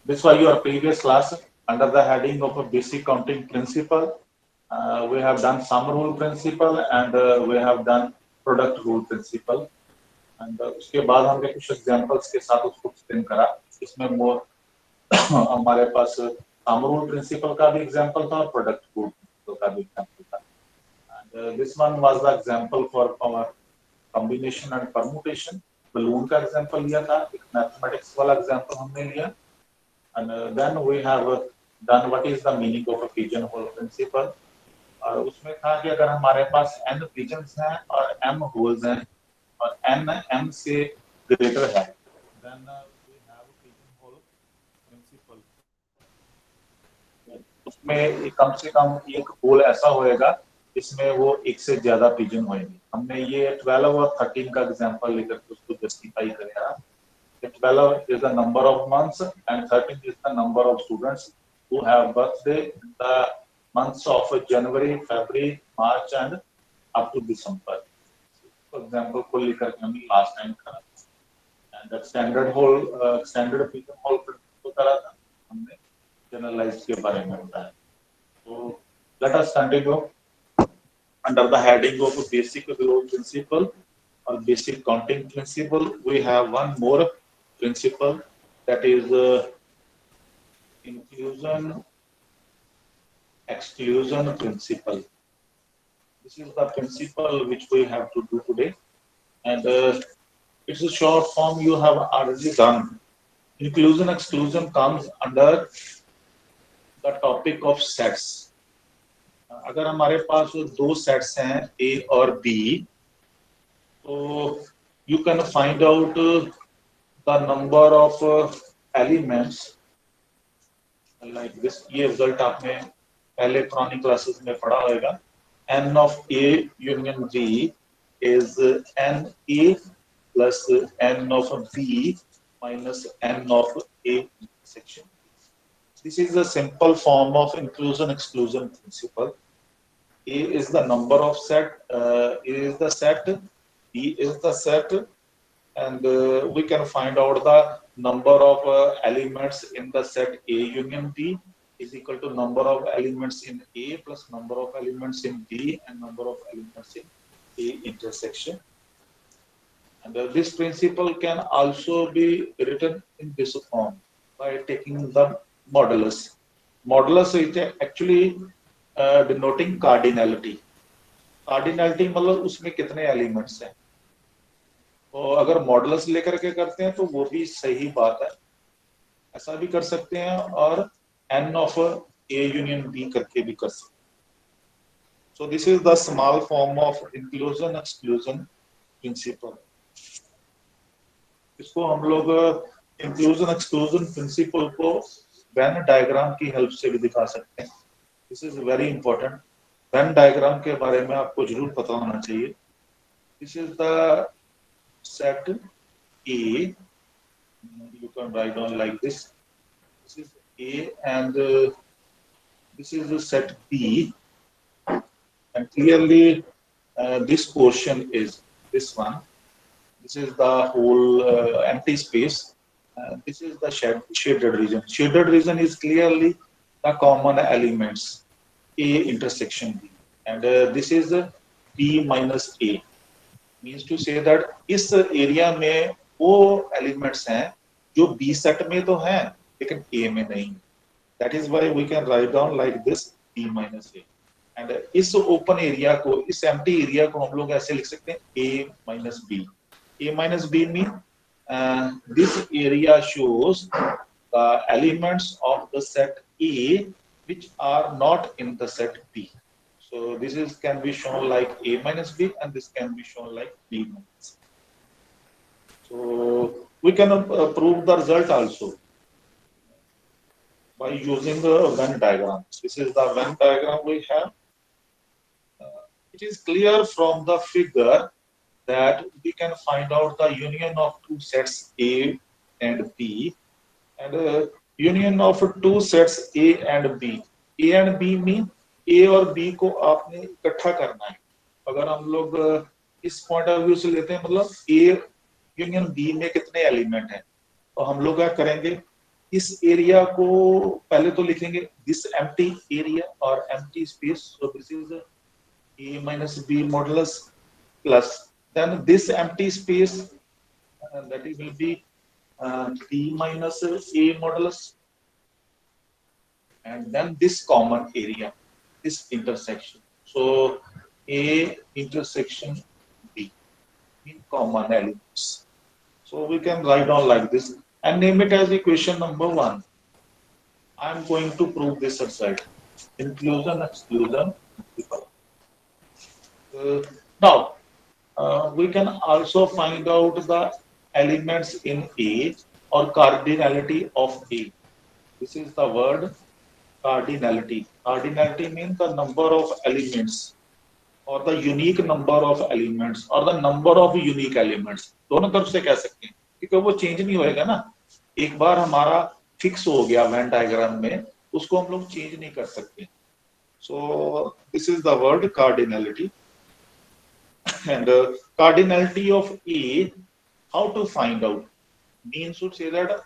This was your previous class under the heading of a basic counting principle. We have done sum rule principle and we have done product rule principle. And उसके बाद हमने कुछ examples के साथ उसको explain करा. इसमें मोर हमारे पास sum rule principle का भी एग्जांपल था और product rule principle का भी एग्जांपल था. And this one was the example for our combination and permutation. Balloon का एग्जांपल लिया था, एक मैथमेटिक्स वाला एग्जांपल हमने लिया. And then we have done what is the meaning of a pigeonhole principle. और उसमें था कि अगर हमारे पास n pigeons हैं और m holes हैं और n m से greater है, then we have a pigeonhole principle. उसमें कम से कम एक होल ऐसा होएगा इसमें वो एक से ज्यादा पिजन होंगे. हमने ये 12 और 13 का एग्जांपल लेकर उसको जस्टिफाई करेगा. 12 is the number of months and 13 is the number of students who have birthday in the months of January, February, March and up to December. For example, को लेकर के हमने last time करा and the standard pigeon hole को करा था हमने generalized के बारे में बताया. So let us continue under the heading of basic rule principle or basic counting principle. We have one more principle, that is inclusion exclusion principle. This is the principle which we have to do today, and it's a short form you have already done. Inclusion exclusion comes under the topic of sets. अगर हमारे पास दो sets हैं A और B, तो you can find out the number of elements like this. ये result आपने पहले पुरानी क्लासेस में पढ़ा होगा. n of A union B is n A plus n of B minus n of A intersection. This is a simple form of inclusion exclusion principle. A is the number of set, A is the set, B is the set, and we can find out the number of elements in the set A union B is equal to number of elements in A plus number of elements in B and number of elements in A intersection. And this principle can also be written in this form by taking the modulus. Modulus is actually denoting cardinality. Cardinality मतलब उसमें कितने elements हैं. तो अगर modulus लेकर के करते हैं तो वो भी सही बात है, ऐसा भी कर सकते हैं और n of A union B करके भी कर सकते हैं. So this is the small form of inclusion exclusion principle. इसको हम लोग inclusion exclusion principle को Venn diagram की हेल्प से भी दिखा सकते हैं. This is very important. Venn diagram के बारे में आपको जरूर पता होना चाहिए. This is the set A. You can write down like this. This is A and this is the set B. And clearly this portion is this one. This is the whole empty space. This is the shaded region. Shaded region is clearly the common elements A intersection B. And this is B minus A. Means to say that इस area में वो elements हैं जो B set में तो हैं लेकिन A में नहीं. That is why we can write down like this B minus A. And इस ओपन एरिया को, इस एम्प्टी एरिया को हम लोग ऐसे लिख सकते हैं A minus B. A minus B mean this area shows the elements of the set A which are not in the set B. So this is can be shown like A minus B and this can be shown like B minus B. So we can prove the result also by using the Venn diagram. This is the Venn diagram we have. It is clear from the figure that we can find out the union of two sets A and B, and union of two sets A and B. A and B mean A और B को आपने इकट्ठा करना है. अगर हम लोग इस पॉइंट ऑफ व्यू से लेते हैं मतलब A यूनियन B में कितने एलिमेंट हैं, तो हम लोग क्या करेंगे, इस एरिया को पहले तो लिखेंगे दिस एम्प्टी एरिया और empty space, so this is a minus b modulus plus then this empty space that it will be b minus a modulus and then this common area, this intersection. So a intersection b in common elements. So we can write down like this and name it as equation number 1. I am going to prove this exercise. Inclusion, exclusion. Now, we can also find out the elements in A or cardinality of A. This is the word cardinality. Cardinality means the number of elements or the unique number of elements or the number of unique elements. दोनों तरफ से कह सकते हैं क्योंकि वो change नहीं होएगा ना. एक बार हमारा फिक्स हो गया वेन डायग्राम में, उसको हम लोग चेंज नहीं कर सकते. So this is the word cardinality. And cardinality of A, how to find out? Means would say that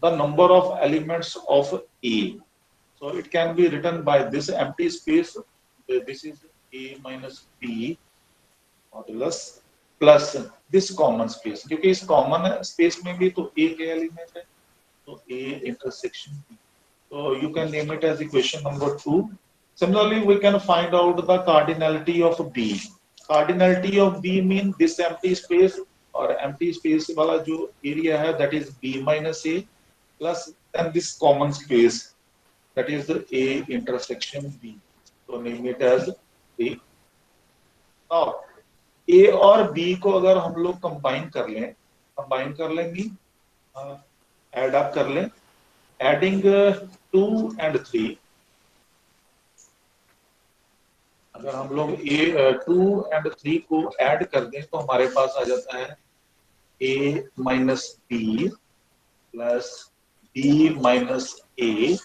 the number of elements of A. So it can be written by this empty space. This is A minus B modulus plus this common space. क्योंकि इस common space में भी तो A के element है, तो A intersection B. So you can name it as equation number 2. Similarly, we can find out the cardinality of B. Cardinality of B means this empty space or empty space वाला जो area है, that is B minus A plus then this common space, that is the A intersection B. So name it as A. Now A और B को अगर हम लोग combine कर लेंगे, add up कर लें, adding 2 and 3. अगर हम लोग 2 and 3 को ऐड कर दें तो हमारे पास आ जाता है a minus b plus b minus a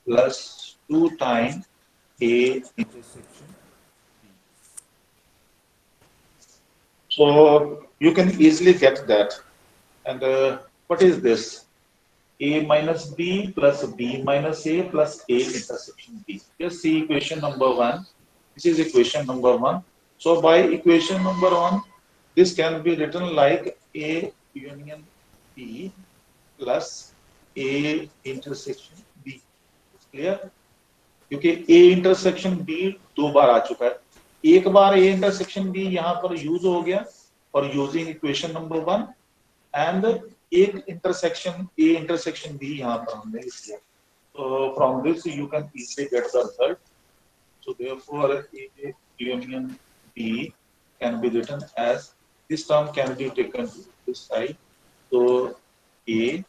plus 2 times a intersection b. So you can easily get that. And what is this? A minus b plus b minus a plus a intersection b. Just see equation number 1. This is equation number 1. So by equation number 1, this can be written like A union B plus A intersection B. It's clear? क्योंकि A intersection B 2 बार आ चुका है. एक बार A intersection B यहाँ पर use हो गया और using equation number 1 and एक intersection A intersection B यहाँ पर हमने लिख दिया. So from this you can easily get the result. So therefore, A union B can be written as, this term can be taken to this side. So A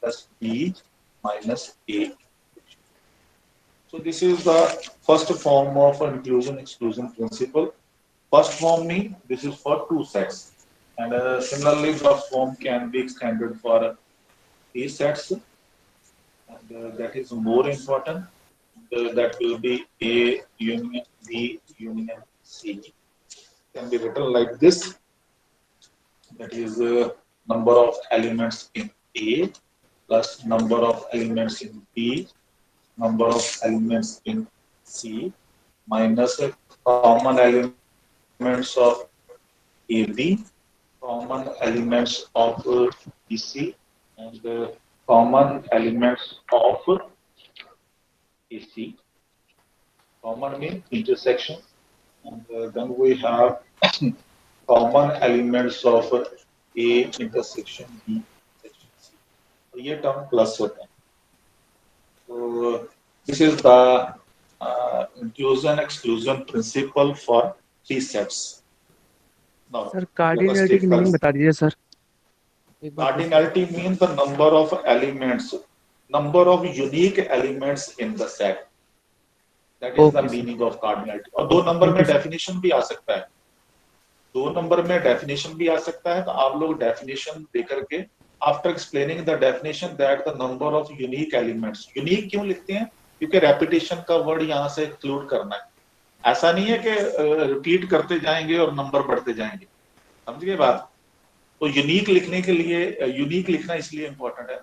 plus B minus A. So this is the first form of inclusion exclusion principle. First form means this is for 2 sets, and similarly the form can be extended for 3 sets, and that is more important. That will be A union B union C. Can be written like this. That is number of elements in A plus number of elements in B, number of elements in C minus common elements of AB, common elements of BC, and common elements of AC. Common means intersection, and then we have common elements of A intersection B intersection C. तो ये term plus होता है. So this is the inclusion exclusion principle for 3 sets. Now, sir cardinality की meaning बता दीजिए sir. Cardinality means the number of elements, number of unique elements in the set. That is the meaning of cardinality. और 2 number में definition भी आ सकता है. 2 number में definition भी आ सकता है, तो आप लोग डेफिनेशन दे करके after explaining the definition that the number of unique elements. Unique क्यों लिखते हैं? क्योंकि रेपिटेशन का वर्ड यहाँ से इंक्लूड करना है. ऐसा नहीं है कि रिपीट करते जाएंगे और नंबर बढ़ते जाएंगे. समझ गए बात? तो यूनिक लिखने के लिए यूनिक लिखना इसलिए इंपॉर्टेंट है.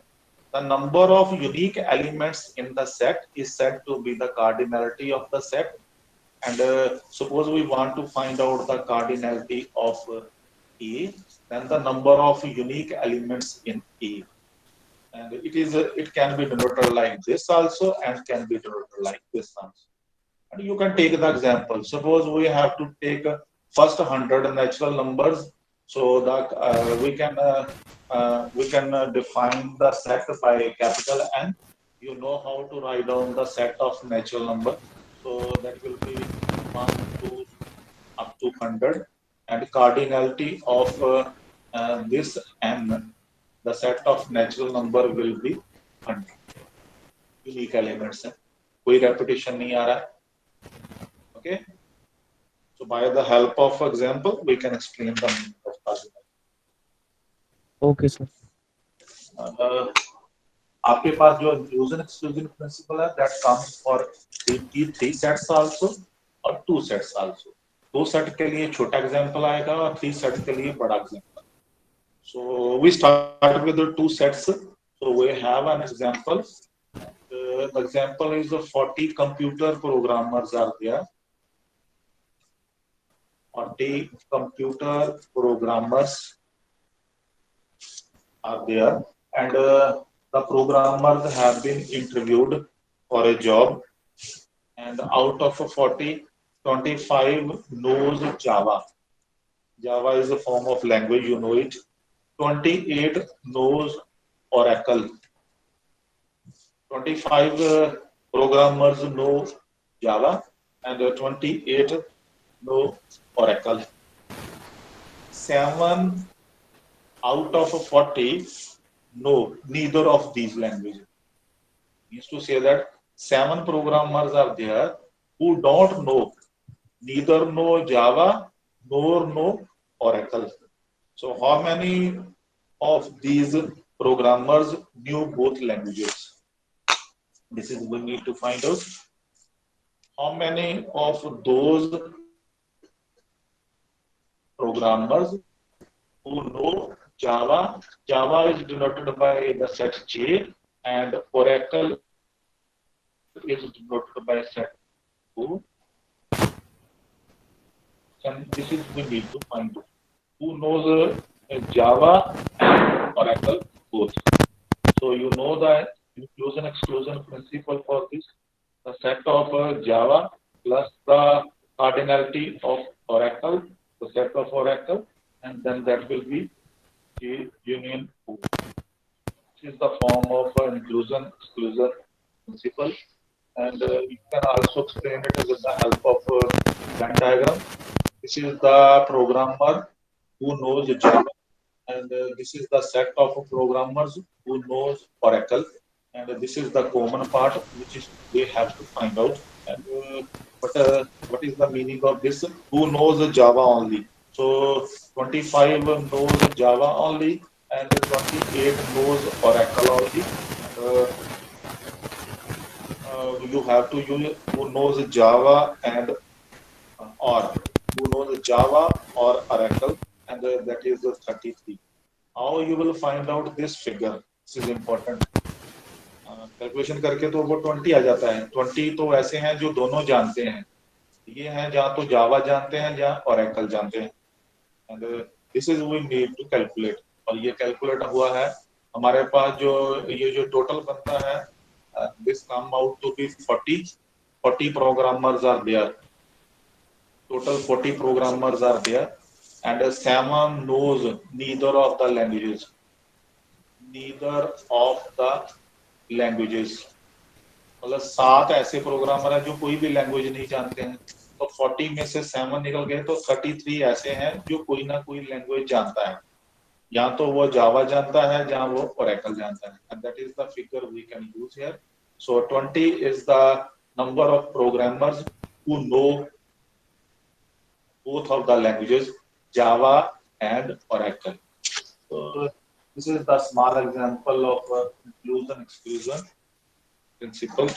The number of unique elements in the set is said to be the cardinality of the set. And suppose we want to find out the cardinality of A, then the number of unique elements in A. And it can be denoted like this also and can be denoted like this also. And you can take the example. Suppose we have to take first 100 natural numbers, so that we can define the set by capital N. You know how to write down the set of natural number. So that will be 1 to up to 100, and cardinality of this N, the set of natural number will be 100. Unique elements है, कोई repetition नहीं आ रहा है. Okay. So by the help of example, we can explain the meaning of cardinality. Okay, sir. आपके पास जो inclusion exclusion principle है, that comes for three sets also और 2 sets also. 2 set के लिए छोटा example आएगा और 3 set के लिए बड़ा example. So we start with the 2 sets. So we have an example. The example is 40 computer programmers are there. 40 computer programmers are there, and the programmers have been interviewed for a job, and out of 40, 25 knows Java. Java is a form of language, you know it. 28 knows Oracle. 25 programmers know Java, and 28 know Oracle. 7 out of 40 know neither of these languages. Means to say that 7 programmers are there who don't know, neither know Java nor know Oracle. So how many of these programmers knew both languages? This is we need to find out. How many of those programmers who know Java? Java is denoted by the set J, and Oracle is denoted by set O. And this is we need to find out. Who knows Java and Oracle both? So you know the inclusion exclusion principle for this. The set of Java plus the cardinality of Oracle, the set of Oracle, and then that will be J union O. This is the form of inclusion exclusion principle, and you can also explain it with the help of Venn diagram. This is the programmer who knows Java, and this is the set of programmers who knows Oracle, and this is the common part which is they have to find out. And what is the meaning of this? Who knows Java only? So 25 knows Java only, and 28 knows Oracle only. You have to use who knows Java and or who knows Java or Oracle, and that is the 33. How you will find out this figure? This is important. Calculation करके तो वो 20 आ जाता है. 20 तो ऐसे हैं जो दोनों जानते हैं. ये हैं जहाँ तो जावा जानते हैं, जहाँ ओरेकल जानते हैं. And this is we need to calculate. और ये कैलकुलेट हुआ है हमारे पास जो ये जो टोटल बनता है, this come out to be 40 programmers are there. Total 40 programmers are there, and Sam knows neither of the languages. Neither of the languages. मतलब 7 ऐसे प्रोग्रामर हैं जो कोई भी लैंग्वेज नहीं जानते हैं. तो 40 में से 7 निकल गए, तो 33 ऐसे हैं जो कोई ना कोई लैंग्वेज जानता है. या तो वो जावा जानता है, जहाँ वो ओरेकल जानता है. And that is the figure we can use here. So 20 is the number of programmers who know both of the languages, Java and Oracle. So this is the small example of inclusion exclusion principle.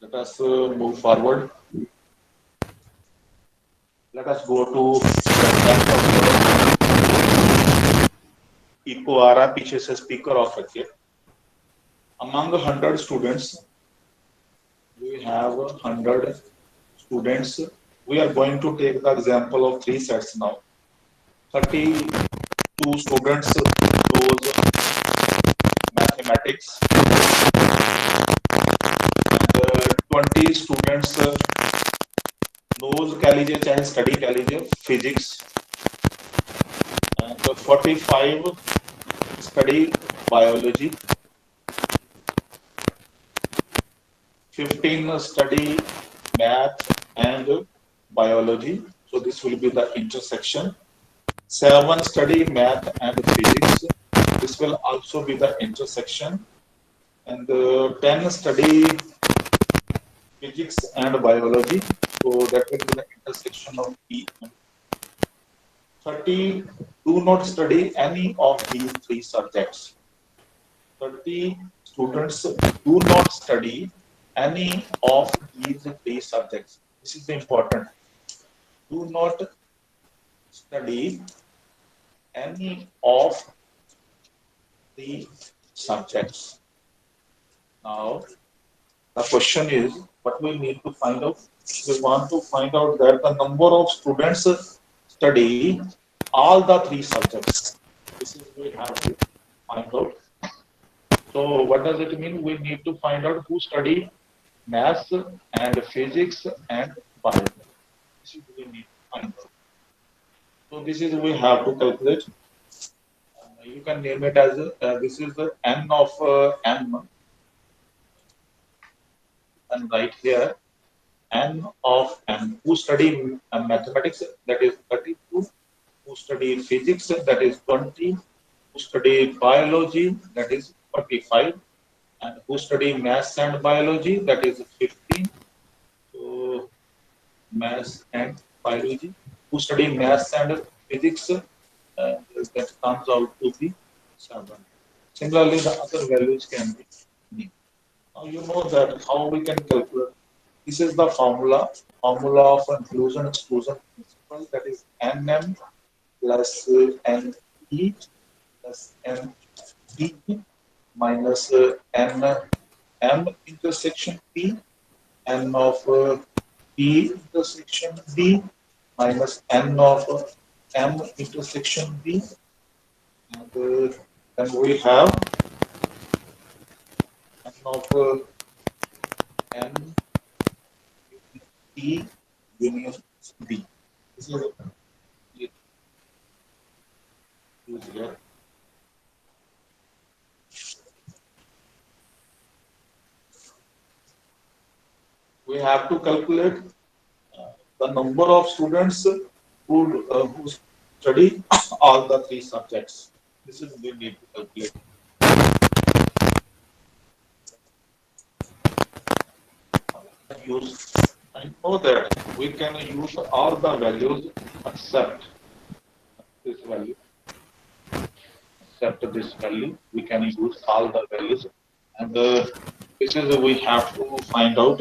Let us move forward. Let us go to the next of echo आ रहा, पीछे से speaker off रखिए. Among 100 students, we have 100 students. We are going to take the example of 3 sets now. 32 students chose mathematics, and 20 students knows कह लीजिए चाहे study कह लीजिए physics, and 45 study biology, 15 study math and biology. So this will be the intersection. 7 study math and physics. This will also be the intersection. And 10 study physics and biology. So that will be the intersection of P and 30 do not study any of these 3 subjects. 30 students do not study any of these 3 subjects. This is important. Do not study any of the subjects. Now, the question is, what we need to find out? We want to find out that the number of students study all the 3 subjects. This is we have to find out. So what does it mean? We need to find out who study maths and physics and biology. This is we need to find out. So this is we have to calculate. You can name it as this is the n of m, and right here n of m. Who study mathematics, that is 32. Who study physics, that is 20. Who study biology, that is 45. And who study maths and biology, that is 15. So maths and biology. Who study maths and physics, that comes out to be 7. Similarly, the other values can be. Now you know that how we can calculate. This is the formula of inclusion exclusion principle, that is nm plus ne plus md minus m intersection p, n of p intersection d minus n of m intersection d, and then we have n of m T union B. This is used here. We have to calculate the number of students who study all the 3 subjects. This is we need to calculate. I know that we can use all the values except this value. Except this value, we can use all the values, and this is we have to find out.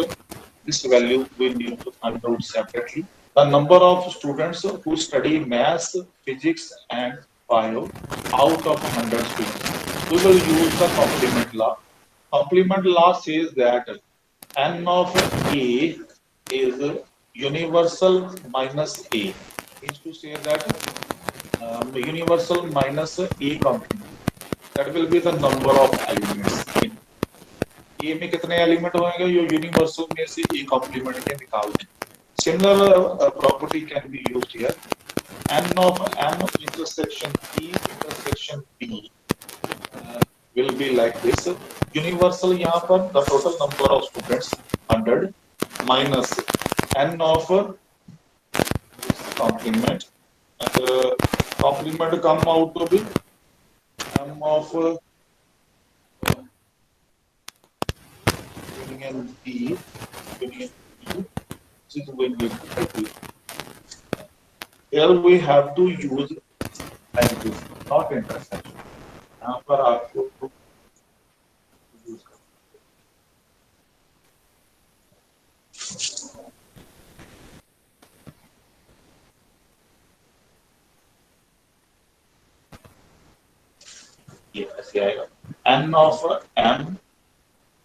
This value we need to find out separately. The number of students who study maths, physics, and bio out of 100 students. We will use the complement law. Complement law says that n of a is universal minus a. Means to say that universal minus a complement. That will be the number of elements. ए में कितने element होंगे, ये universal में से A complement के निकाल दें. Similar property can be used here. N of m intersection p intersection b will be like this. Universal यहाँ पर the total number of students 100 minus n of complement, and complement come out to be m of union b union b. This is when we calculate. Here we have to use like this, not intersection. यहाँ पर आपको use करना. ये ऐसे आएगा n of m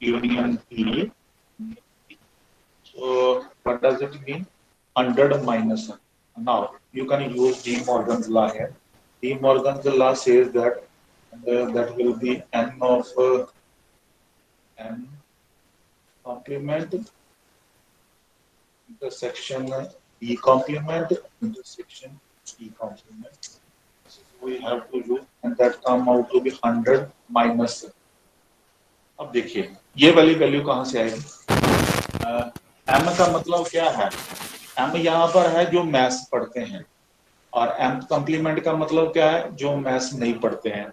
union p. So what does it mean? 100 minus 1. Now you can use De Morgan's law here. De Morgan's law says that that will be n of n complement intersection e complement intersection e complement. So we have to use and that come out to be 100 minus. अब देखिए ये वाली value कहाँ से आएगी? m का मतलब क्या है? m यहाँ पर है जो मैथ्स पढ़ते हैं और m कॉम्प्लीमेंट का मतलब क्या है? जो मैथ्स नहीं पढ़ते हैं.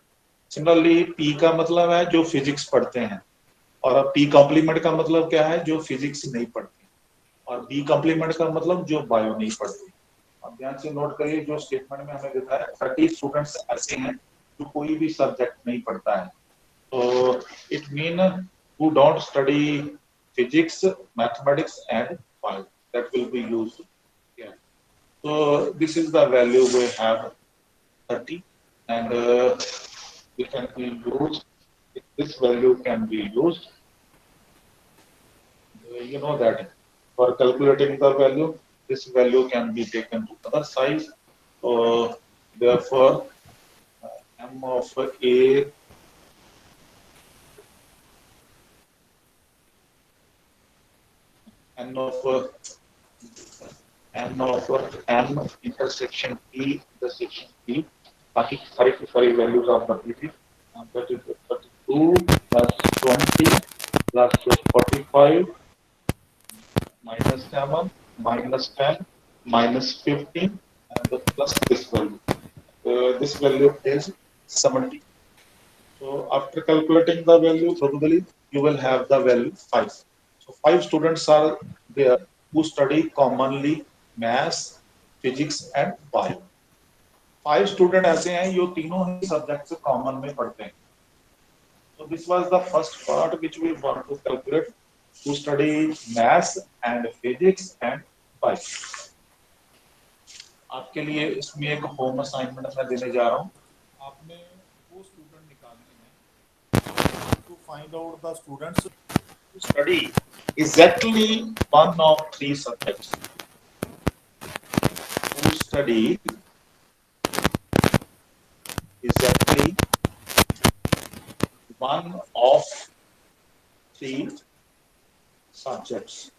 सिमिलरली p का मतलब है जो फिजिक्स पढ़ते हैं और p कॉम्प्लीमेंट का मतलब क्या है? जो फिजिक्स नहीं पढ़ते और b कॉम्प्लीमेंट का मतलब जो बायो नहीं पढ़ते. अब ध्यान से नोट करिए जो स्टेटमेंट में हमें दिखा है 30 स्टूडेंट्स ऐसे हैं जो कोई भी सब्जेक्ट नहीं पढ़ता है. So it means who don't study physics, mathematics, and bio. That will be used. Yeah. So this is the value we have 30, and it can be used. This value can be used. You know that for calculating the value, this value can be taken to other side. So therefore, m of a n of m intersection p intersection p. बाकी सारी values आप रख लीजिए. 32 plus 20 plus 45 minus 7 minus 10 minus 15 and plus this value. This value is 70. So after calculating the value, probably you will have the value 5. So 5 students are there who study commonly maths, physics and bio. 5 student ऐसे हैं जो तीनों ही subjects common में पढ़ते हैं. So this was the first part which we want to calculate, to study maths and physics and bio. आपके लिए इसमें एक होम असाइनमेंट मैं देने जा रहा हूँ. आपने वो स्टूडेंट निकालने हैं to find out the students who study exactly one of 3 subjects. Who study exactly one of 3 subjects.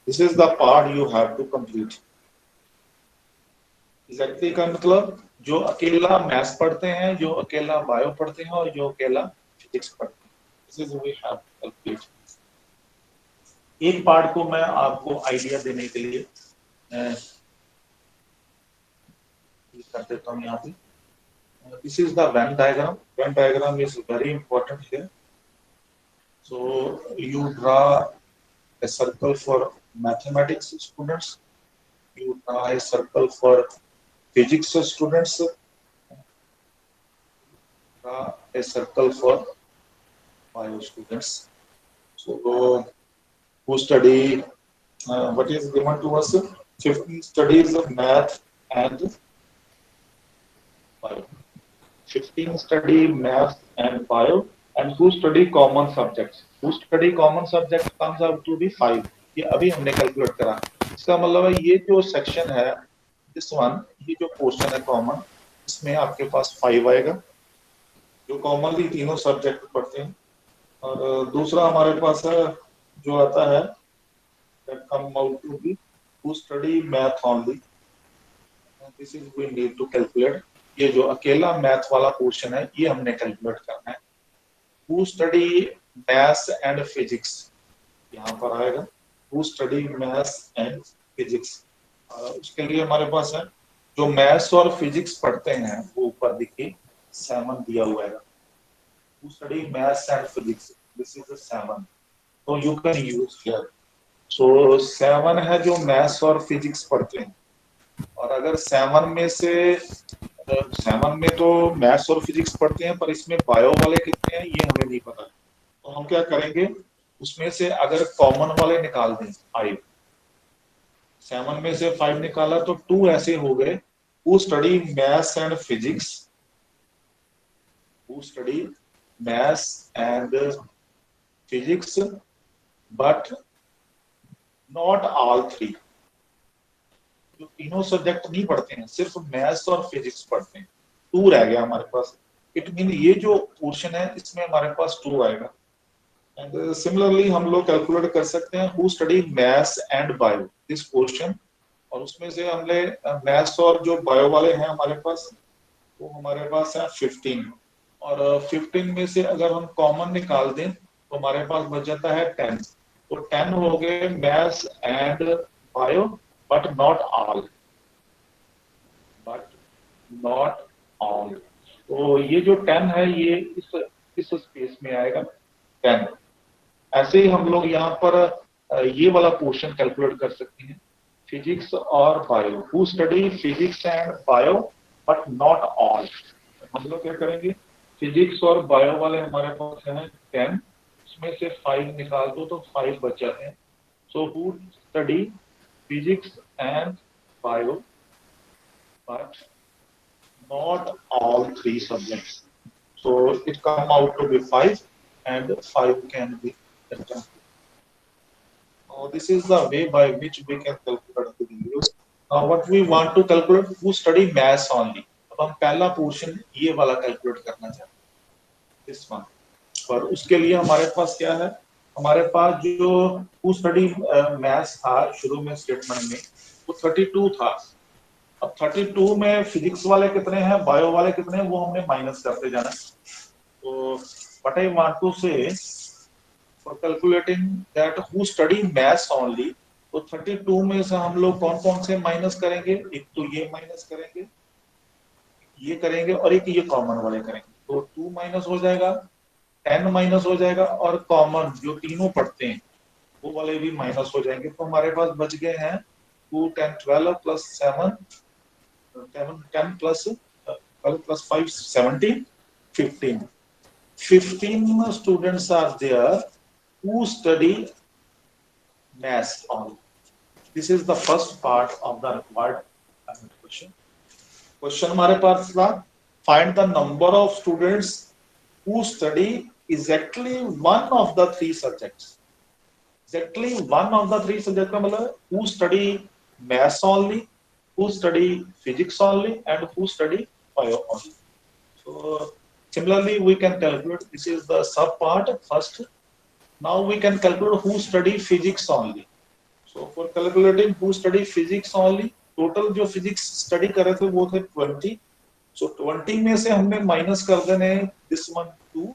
This is the part you have to complete. Exactly का मतलब जो अकेला मैथ्स पढ़ते हैं, जो अकेला बायो पढ़ते हैं और जो अकेला फिजिक्स पढ़ते हैं. This is we have to complete. एक पार्ट को मैं आपको आइडिया देने के लिए कर देता हूँ यहाँ पे. This is the Venn diagram. Venn diagram is very important here. So you draw a circle for mathematics students. You draw a circle for physics students. Draw a circle for bio students. So who study what is given to us? 15 studies of math and bio. 15 study math and bio, and who study common subjects. Who study common subject comes out to be 5. ये अभी हमने calculate करा. इसका मतलब है ये जो section है, this one, ये जो पोर्शन है कॉमन, इसमें आपके पास 5 आएगा जो कॉमनली तीनों सब्जेक्ट पढ़ते हैं. और दूसरा हमारे पास जो आता है that come out to be who study math only. This is we need to calculate. ये जो अकेला मैथ वाला पोर्शन है ये हमने कैलकुलेट करना है. Who study maths and physics यहाँ पर आएगा. Who study maths and physics. उसके लिए हमारे पास है जो मैथ्स और फिजिक्स पढ़ते हैं वो ऊपर देखिए 7 दिया हुआ है. Who study maths and physics. This is the 7. So you can use here. So 7 है जो मैथ्स और फिजिक्स पढ़ते हैं. और अगर 7 में से 7 में तो मैथ्स और फिजिक्स पढ़ते हैं पर इसमें बायो वाले कितने हैं ये हमें नहीं पता. तो हम क्या करेंगे, उसमें से अगर कॉमन वाले निकाल दें 5. 7 में से 5 निकाला तो 2 ऐसे हो गए who study maths and physics. who study maths and physics, but not all three. जो तीनों सब्जेक्ट नहीं पढ़ते हैं, सिर्फ मैथ्स और फिजिक्स पढ़ते हैं, 2 रह गया हमारे पास. इट मीन ये जो पोर्शन है इसमें हमारे पास 2 आएगा. एंड सिमिलरली हम लोग कैलकुलेट कर सकते हैं who study maths and bio, this portion. और उसमें से हमने मैथ्स और जो बायो वाले हैं हमारे पास, वो हमारे पास है 15. और 15 में से अगर हम कॉमन निकाल दें तो हमारे पास बच जाता है 10. तो 10 हो गए maths and bio, but not all, तो ये जो 10 है ये इस स्पेस में आएगा 10. ऐसे ही हम लोग यहाँ पर ये वाला पोर्शन कैलकुलेट कर सकते हैं, फिजिक्स और bio, who study physics and bio but not all. हम लोग क्या करेंगे, फिजिक्स और बायो वाले हमारे पास है 10, उसमें से 5 निकाल दो तो 5 बच जाते हैं. So who study physics and bio but not all 3 subjects. So it come out to be 5 and 5 can be written. Now this is the way by which we can calculate the values. Now what we want to calculate, who study maths only. अब हम पहला portion ये वाला calculate करना चाहते हैं, this one. पर उसके लिए हमारे पास क्या है, हमारे पास जो who study maths था शुरू में स्टेटमेंट में, वो 32 था. अब 32 में फिजिक्स वाले कितने हैं, बायो वाले कितने हैं, वो हमने माइनस करते जाना. तो व्हाट आई वांट टू से, for calculating that who study maths only, तो 32 में से हम लोग कौन कौन से माइनस करेंगे, एक तो ये माइनस करेंगे, ये करेंगे और एक ये कॉमन वाले करेंगे. तो 2 माइनस हो जाएगा, 10 माइनस हो जाएगा और कॉमन जो तीनों पढ़ते हैं वो वाले भी माइनस हो जाएंगे. तो हमारे पास बच गए हैं 2, 10, 12 plus 7, 10 plus 12 plus 5, 17, 15. 15 students are there who study maths only. This is the first part of the required question. Question हमारे पास था, find the number of students who study exactly one of the 3 subjects. Exactly one of the 3 subjects का मतलब who study maths only, who study physics only, and who study bio only. So similarly we can calculate, this is the sub part first. Now we can calculate who study physics only. So for calculating who study physics only, total जो physics study कर रहे थे वो थे 20. So 20 में से हमने minus कर देने this one 2,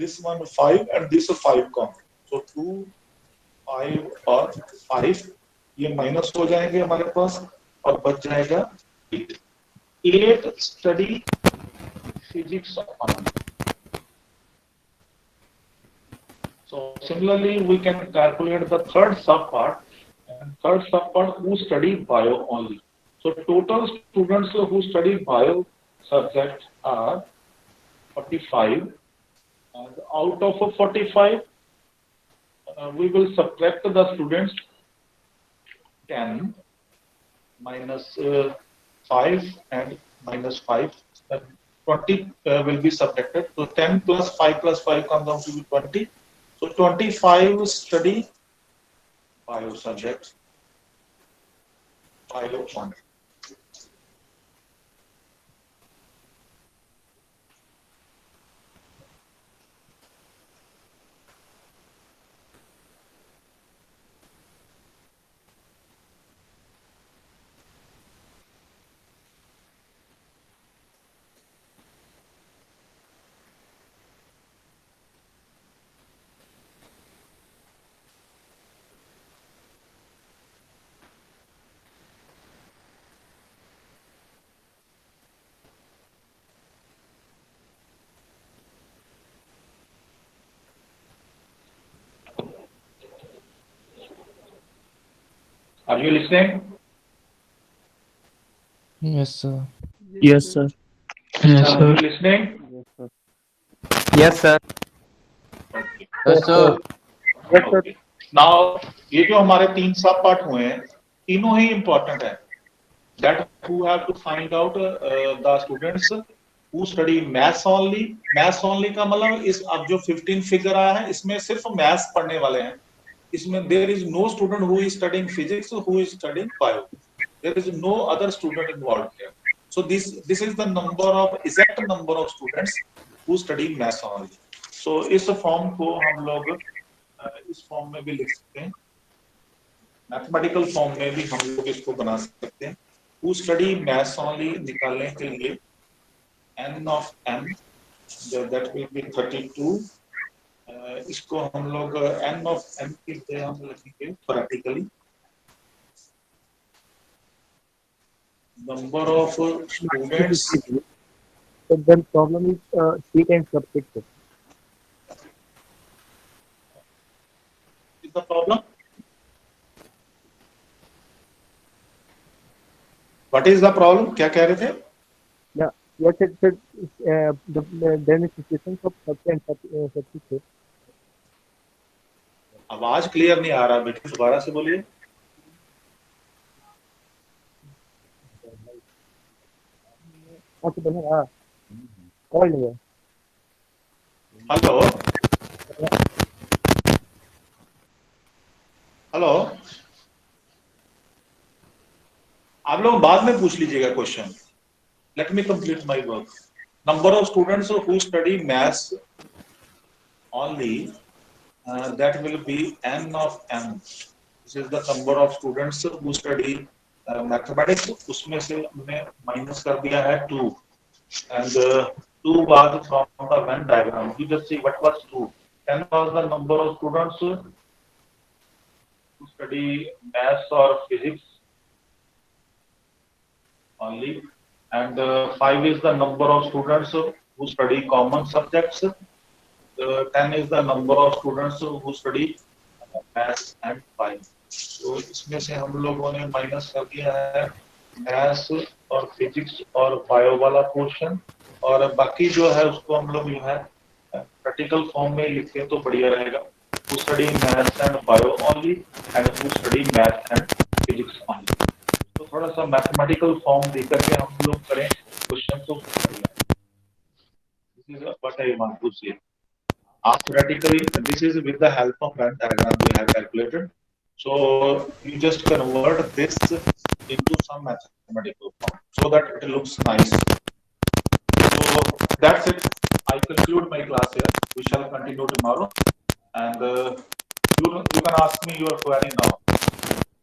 this one 5 and this 5 common. So 2, 5 और 5 ये minus हो जाएंगे हमारे पास और बच जाएगा 8. 8 study physics only. So similarly we can calculate the third sub part, and third sub part who study bio only. So total students who study bio subject are 45, and out of 45 we will subtract the students 10 minus 5 and minus 5, then 20 will be subtracted. So 10 plus 5 plus 5 comes down to 20. So 25 study bio subjects, bio only. Are you listening? Yes, sir. Yes, sir. Yes, Are sir. you listening? Yes, sir. Okay. Yes, sir. Okay. Now ये जो हमारे 3 सब part हुए हैं, तीनों ही important है. That who have to find out the students who study maths only. Maths only का मतलब इस अब जो 15 फिगर आया है इसमें सिर्फ मैथ्स पढ़ने वाले हैं. इसमें there is no student who is studying physics, who is studying bio. There is no other student involved here. So this is the number of exact number of students who study maths only. So इस form को हम लोग इस form में भी लिख सकते हैं. मैथमेटिकल फॉर्म में भी हम लोग इसको बना सकते हैं. Who study maths only निकालने के लिए n of m, that will be 32. इसको हम लोग n of m की जगह हम लिखेंगे theoretically number of students. So the problem is she can substitute. Is the problem? What is the problem? क्या कह रहे थे? Yes, then it's situation of substitute. आवाज क्लियर नहीं आ रहा बेटे, दोबारा से बोलिए. अच्छा बना कॉल नहीं है. हेलो हेलो, आप लोग बाद में पूछ लीजिएगा question. Let me complete my work. Number of students who study maths only, that will be n of m. This is the number of students who study mathematics. उसमें से हमने minus कर दिया है 2. And 2 was from the Venn diagram. You just see what was 2. 10 was the number of students who study maths or physics only. And 5 is the number of students who study common subjects. 10 is the number of students who study maths and science. तो इसमें से हम लोगों ने minus कर दिया है maths और फिजिक्स और बायो वाला पोर्शन, और बाकी जो है उसको हम लोग जो है प्रैक्टिकल फॉर्म में लिखें तो बढ़िया रहेगा. Who study maths and bio only and who study maths and physics only. तो थोड़ा सा मैथमेटिकल फॉर्म देकर के हम लोग करें क्वेश्चन तो बढ़िया. This is what I want to say. Theoretically, this is with the help of Venn diagram we have calculated. So you just convert this into some mathematical form so that it looks nice. So that's it. I conclude my class here. We shall continue tomorrow, and you can ask me your query now.